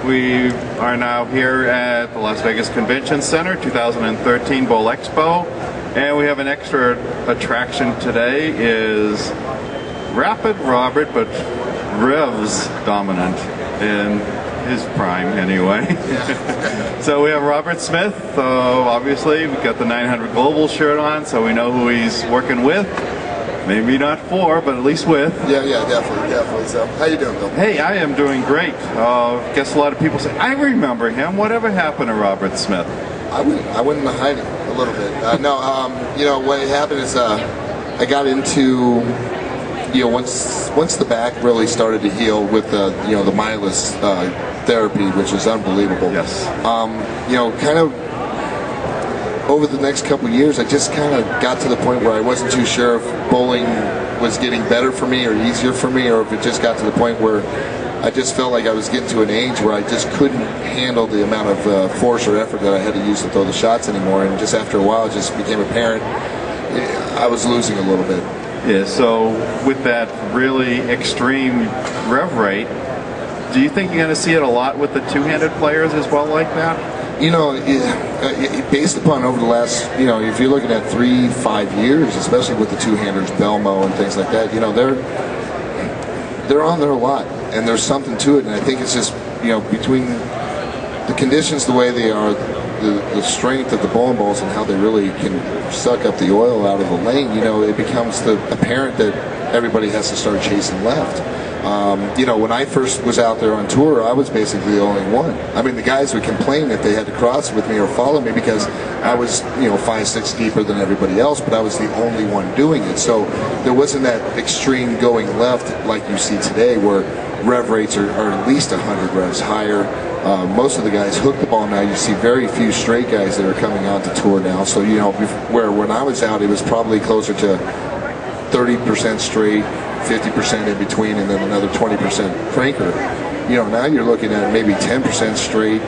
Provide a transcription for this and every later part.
We are now here at the Las Vegas Convention Center, 2013 Bowl Expo, and we have an extra attraction today. Is Rapid Robert, but Revs dominant in his prime anyway. So we have Robert Smith. Obviously, we've got the 900 Global shirt on, so we know who he's working with. Maybe not for, but at least with. Yeah, definitely. So, how you doing, Bill? Hey, I am doing great. Guess a lot of people say, I remember him. Whatever happened to Robert Smith? I went into hiding a little bit. You know, what happened is I got into, you know, once the back really started to heal with the Milas therapy, which is unbelievable. Yes. You know, kind of over the next couple of years, I just kind of got to the point where I wasn't too sure if bowling was getting better for me or easier for me, or if it just got to the point where I just felt like I was getting to an age where I just couldn't handle the amount of force or effort that I had to use to throw the shots anymore. And just after a while, it just became apparent I was losing a little bit. Yeah, so with that really extreme rev rate, do you think you're going to see it a lot with the two-handed players as well like that? You know, based upon over the last, you know, if you're looking at 3-5 years, especially with the two-handers, Belmo and things like that, you know, they're on there a lot, and there's something to it. And I think it's just, you know, between the conditions the way they are, the strength of the bowling balls and how they really can suck up the oil out of the lane, you know, it becomes apparent that everybody has to start chasing left. You know, when I first was out there on tour, I was basically the only one. I mean, the guys would complain if they had to cross with me or follow me because I was, you know, 5-6 deeper than everybody else, but I was the only one doing it. So there wasn't that extreme going left like you see today, where rev rates are at least 100 revs higher. Most of the guys hook the ball now. You see very few straight guys that are coming onto tour now. So, you know, where when I was out, it was probably closer to 30% straight, 50% in between, and then another 20% cranker. You know, now you're looking at maybe 10% straight,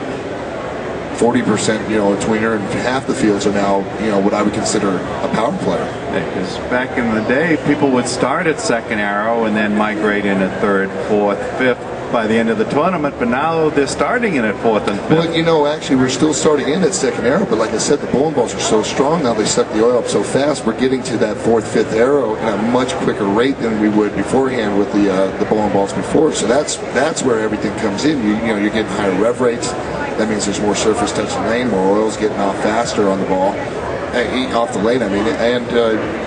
40%, you know, a tweener, and half the fields are now, you know, what I would consider a power player. Because back in the day, people would start at second arrow and then migrate into third, fourth, fifth by the end of the tournament, but now they're starting in at fourth and fifth. Well, you know, actually, we're still starting in at second arrow, but like I said, the bowling balls are so strong now, they suck the oil up so fast, we're getting to that fourth, fifth arrow at a much quicker rate than we would beforehand with the bowling balls before. So that's where everything comes in. You know, you're getting higher rev rates. That means there's more surface touching lane, more oil's getting off faster on the ball. Off the lane, I mean, and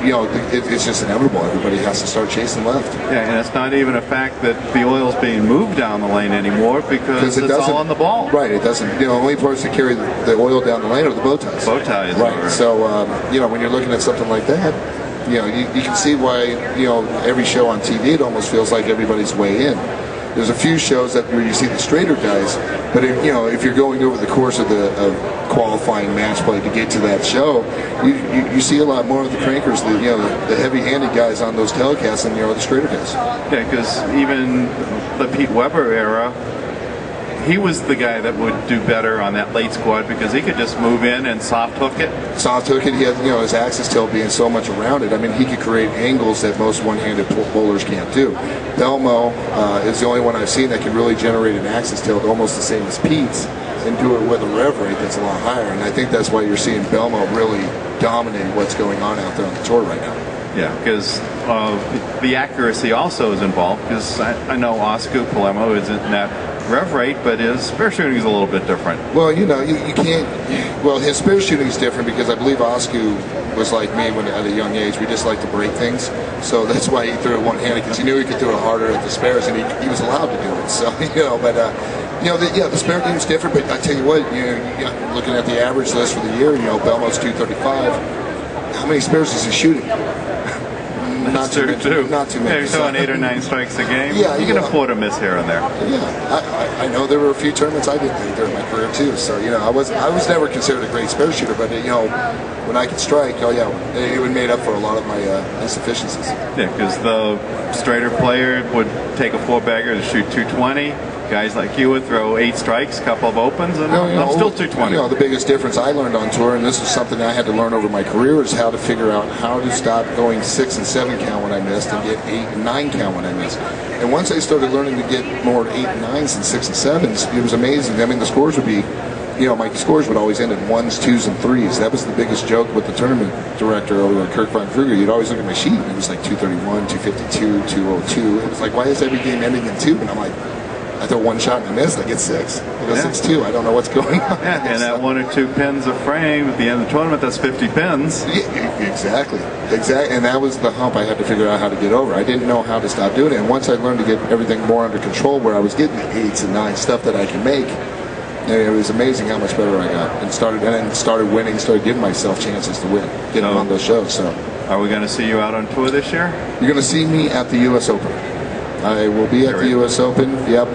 you know, it's just inevitable. Everybody has to start chasing left. Yeah, and it's not even a fact that the oil's being moved down the lane anymore because it's all on the ball. Right, it doesn't. You know, the only parts that carry the oil down the lane are the bow ties. Bow ties. Right. So, you know, when you're looking at something like that, you know, you can see why, you know, every show on TV, it almost feels like everybody's way in. There's a few shows where you see the straighter guys, but you know, if you're going over the course of qualifying match play to get to that show, you see a lot more of the crankers, the heavy-handed guys on those telecasts than the straighter guys. Yeah, because even the Pete Weber era, he was the guy that would do better on that late squad because he could just move in and soft hook it. Soft hook it. He had, you know, his axis tail being so much around it. I mean, he could create angles that most one-handed bowlers can't do. Belmo is the only one I've seen that can really generate an axis tail almost the same as Pete's and do it with a rev rate that's a lot higher. And I think that's why you're seeing Belmo really dominate what's going on out there on the tour right now. Yeah, because the accuracy also is involved, because I know Oscar Palermo isn't that rev rate, but his spare shooting is a little bit different. Well, you know, you can't, well, his spare shooting is different because I believe Oscar was like me when at a young age. We just like to break things. So that's why he threw it one-handed, because he knew he could throw it harder at the spares, and he was allowed to do it. So, you know, but, you know, the spare game is different, but I tell you what, you know, looking at the average list for the year, you know, Belmo's 235. How many spares is he shooting? Not too many. Not too many. Yeah, you're throwing 8 or 9 strikes a game. Yeah, you can afford a miss here and there. Yeah, I know there were a few tournaments I didn't think during my career too. So, you know, I was never considered a great spare shooter, but you know, when I could strike, oh yeah, it would made up for a lot of my insufficiencies. Yeah, because the straighter player would take a 4-bagger to shoot 220. guys like you would throw 8 strikes, couple of opens, and I'm still 220. You know, the biggest difference I learned on tour, and this is something I had to learn over my career, is how to figure out how to stop going 6 and 7 count when I missed and get 8 and 9 count when I missed. And once I started learning to get more 8 and 9s and 6 and 7s, it was amazing. I mean, the scores would be, you know, my scores would always end in 1s, 2s, and 3s. That was the biggest joke with the tournament director over at Kirk Von Kruger. You'd always look at my sheet, and it was like 231, 252, 202. It was like, why is every game ending in 2? And I'm like, I throw one shot and I miss, I get 6. I go 6-2. I don't know what's going on. Yeah, and that 1 or 2 pins a frame at the end of the tournament, that's 50 pins. Yeah, exactly. And that was the hump I had to figure out how to get over. I didn't know how to stop doing it. And once I learned to get everything more under control, where I was getting the 8s and 9s, stuff that I can make, it was amazing how much better I got. And started winning, started giving myself chances to win, getting on those shows. So, are we going to see you out on tour this year? You're going to see me at the U.S. Open. I will be at the U.S. Open. Yep.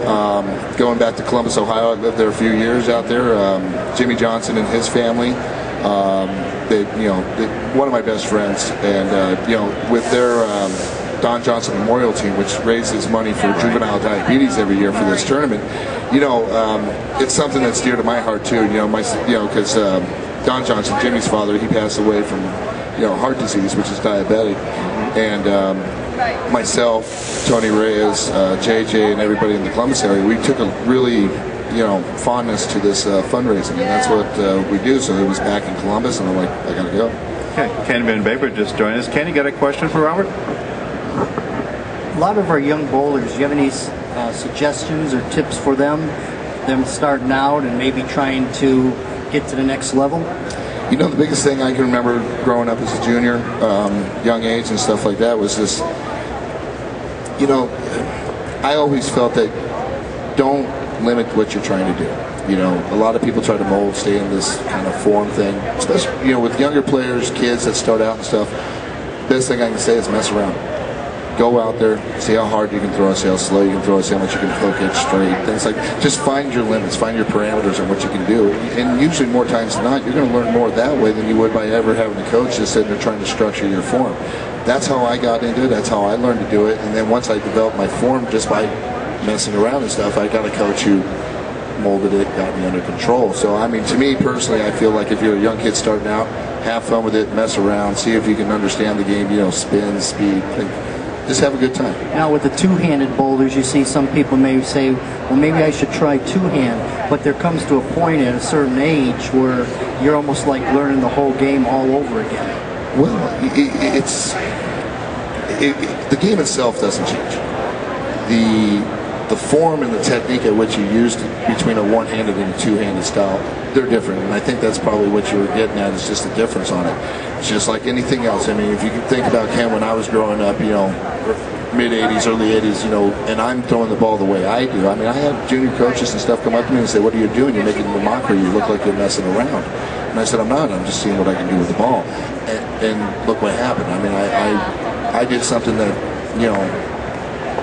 Going back to Columbus, Ohio. I lived there a few years out there. Jimmy Johnson and his family. One of my best friends, and with their Don Johnson Memorial Team, which raises money for juvenile diabetes every year for this tournament. It's something that's dear to my heart too. Because Don Johnson, Jimmy's father, he passed away from heart disease, which is diabetic, and myself, Tony Reyes, JJ, and everybody in the Columbus area, we took a really fondness to this fundraising, and that's what we do. So it was back in Columbus, and I'm like, I gotta go. Okay, Kenny Van Baber just joined us. Kenny, got a question for Robert? A lot of our young bowlers, do you have any suggestions or tips for them starting out and maybe trying to get to the next level? The biggest thing I can remember growing up as a junior, young age and stuff like that, was this, I always felt that don't limit what you're trying to do. A lot of people try to mold, stay in this kind of form thing, especially, with younger players, kids that start out and stuff. Best thing I can say is mess around. Go out there, see how hard you can throw, see how slow you can throw, see how much you can hook it straight. Things like, just find your limits, find your parameters on what you can do. And usually more times than not, you're going to learn more that way than you would by ever having a coach just sitting there trying to structure your form. That's how I got into it. That's how I learned to do it. And then once I developed my form just by messing around and stuff, I got a coach who molded it, got me under control. So, I mean, to me personally, I feel like if you're a young kid starting out, have fun with it, mess around, see if you can understand the game, spin, speed, just have a good time. Now with the two-handed bowlers, you see some people may say, well, maybe I should try two-hand, but there comes to a point at a certain age where you're almost like learning the whole game all over again. Well, the game itself doesn't change. The form and the technique at which you use between a one-handed and a two-handed style, they're different, and I think that's probably what you were getting at, is just the difference on it. It's just like anything else. I mean, if you can think about Ken when I was growing up, mid-'80s, early 80s, and I'm throwing the ball the way I do. I mean, I had junior coaches and stuff come up to me and say, what are you doing? You're making a mockery. You look like you're messing around. And I said, I'm not. I'm just seeing what I can do with the ball. And look what happened. I mean, I did something that,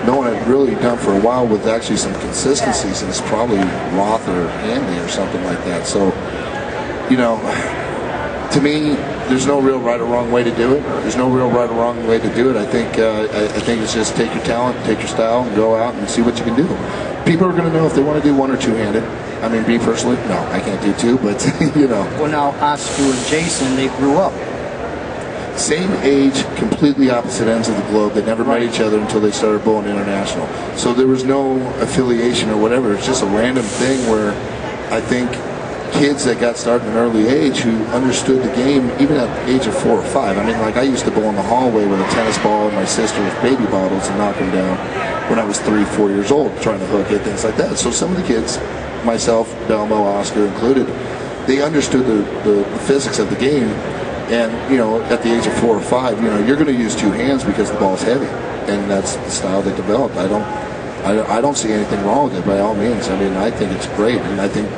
no one had really done for a while with actually some consistency, since probably Roth or Hanley or something like that. So, to me, there's no real right or wrong way to do it. There's no real right or wrong way to do it. I think it's just take your talent, take your style, and go out and see what you can do. People are going to know if they want to do one or two-handed. I mean, me personally, no, I can't do two, but, Well, now, Oscar and Jason, they grew up. Same age, completely opposite ends of the globe. They never met each other until they started bowling international. So there was no affiliation or whatever. It's just a random thing where I think kids that got started at an early age who understood the game, even at the age of 4 or 5. I mean, like, I used to bowl in the hallway with a tennis ball and my sister with baby bottles and knock them down when I was 3, 4 years old, trying to hook it, things like that. So some of the kids, myself, Belmo, Oscar included, they understood the physics of the game. And, at the age of 4 or 5, you're going to use two hands because the ball's heavy. And that's the style they developed. I don't see anything wrong with it by all means. I mean, I think it's great. And I think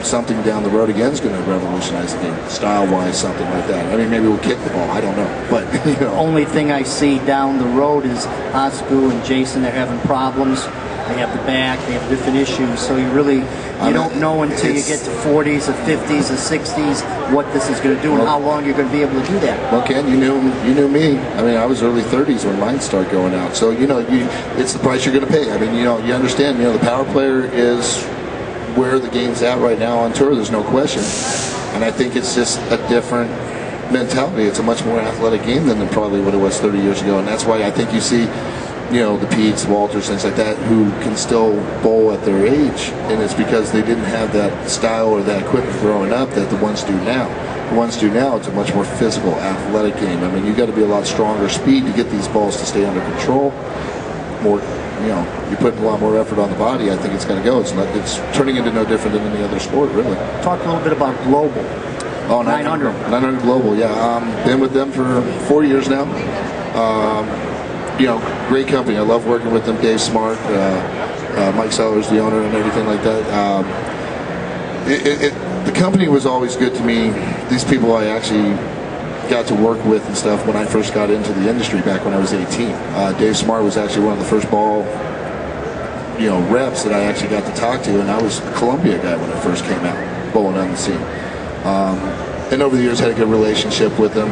something down the road again is going to revolutionize the game, style-wise, something like that. I mean, maybe we'll kick the ball. I don't know. But, Only thing I see down the road is Oscar and Jason, they're having problems they have the back, they have different issues. So you really, you don't know until you get to 40s or 50s or 60s what this is going to do and how long you're going to be able to do that. Well, Ken, you knew me. I mean, I was early 30s when mine started going out. So, it's the price you're going to pay. I mean, you understand, the power player is where the game's at right now on tour. There's no question. And I think it's just a different mentality. It's a much more athletic game than probably what it was 30 years ago. And that's why I think you see, the Petes, Walters, things like that, who can still bowl at their age. And it's because they didn't have that style or that equipment growing up that the ones do now. The ones do now, it's a much more physical, athletic game. I mean, you got to be a lot stronger speed to get these balls to stay under control. More, you put a lot more effort on the body. I think it's going to go. It's turning into no different than any other sport, really. Talk a little bit about Global. Oh, 900. 900 Global, yeah. Been with them for 4 years now. Great company. I love working with them. Dave Smart, Mike Sellers, the owner, and everything like that. The company was always good to me. These people I actually got to work with and stuff when I first got into the industry back when I was 18. Dave Smart was actually one of the first ball, reps that I actually got to talk to, and I was a Columbia guy when I first came out, bowling on the scene. And over the years had a good relationship with them.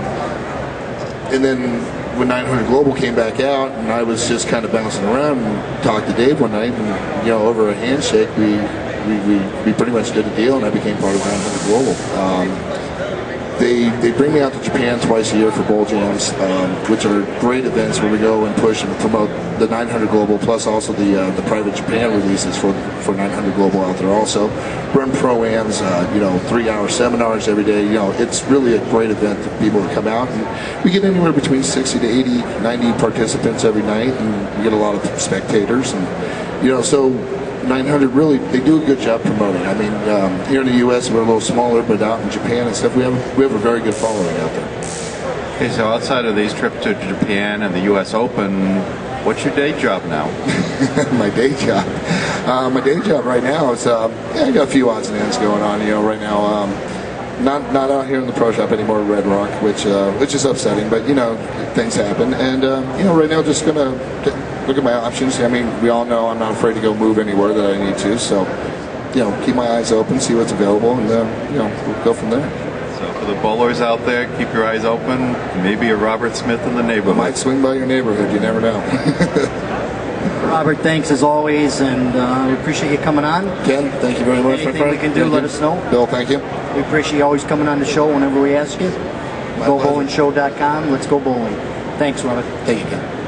And then when 900 Global came back out, and I was just kind of bouncing around and talked to Dave one night, and over a handshake, we pretty much did a deal, and I became part of 900 Global. They bring me out to Japan twice a year for bowl jams, which are great events where we go and push and promote the 900 Global, plus also the private Japan releases for 900 Global out there also. Run pro-ams, 3-hour seminars every day. It's really a great event for people to come out. And we get anywhere between 60 to 80, 90 participants every night, and we get a lot of spectators. And, so 900 really, they do a good job promoting. I mean, here in the U.S. we're a little smaller, but out in Japan and stuff, we have a very good following out there. Okay, so outside of these trips to Japan and the U.S. Open, what's your day job now? My day job? My day job right now is, I got a few odds and ends going on, right now. Not out here in the pro shop anymore at Red Rock, which is upsetting, but, things happen. And, right now just going to look at my options. I mean, we all know I'm not afraid to go move anywhere that I need to. So, keep my eyes open, see what's available, and, we'll go from there. So for the bowlers out there, keep your eyes open. Maybe a Robert Smith in the neighborhood. I might swing by your neighborhood. You never know. Robert, thanks as always, and we appreciate you coming on. Ken, thank you very much, my friend. Anything we can do, let us know. Bill, thank you. We appreciate you always coming on the show whenever we ask you. GoBowlingShow.com. Let's go bowling. Thanks, Robert. Thank you, Ken.